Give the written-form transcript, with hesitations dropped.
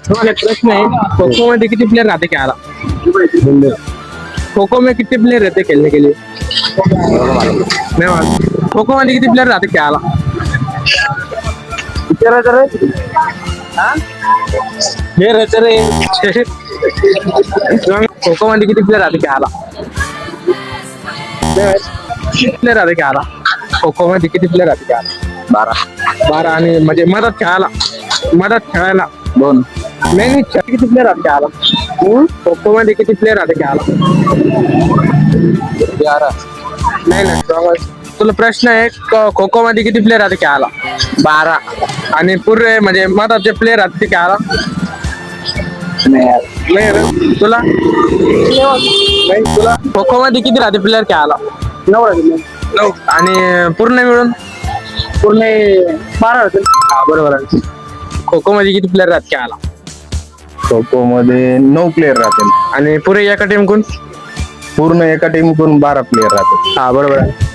तुम्हाला एक प्रश्न आहे, खो खो मध्ये किती प्लेयर रहते क्या खो खो में कितने प्लेयर रहते खेलने के लिए? नहीं मालूम। खो खो मध्ये किती प्लेयर रहते क्या हे रहते रे खो खो मध्ये किती प्लेयर रहते क्या प्लेयर रहते क्या खो खो मध्ये किती प्लेयर रहते क्या 12 आणि म्हणजे मदत खेळायला 2 नाही किती प्लेयर राहते आला खो खो मध्ये किती प्लेयर राहते की आला 11 नाही तुला प्रश्न आहे खो खो मध्ये किती प्लेयर राहते की आला 12 आणि पुरे म्हणजे मधाचे प्लेयर राहते की आला नाही रे तुला नाही तुला खो खो मध्ये किती राहते प्लेयर की आला 9 आणि पूर्ण मिळून 12 होते बरोबर आहे खो खो मध्ये किती प्लेयर राहते की आला खो खो मध्ये 9 प्लेयर राहतील आणि पुरे एका टीम कोण पूर्ण एका टीम कडून 12 प्लेयर राहतील हा बरोबर आहे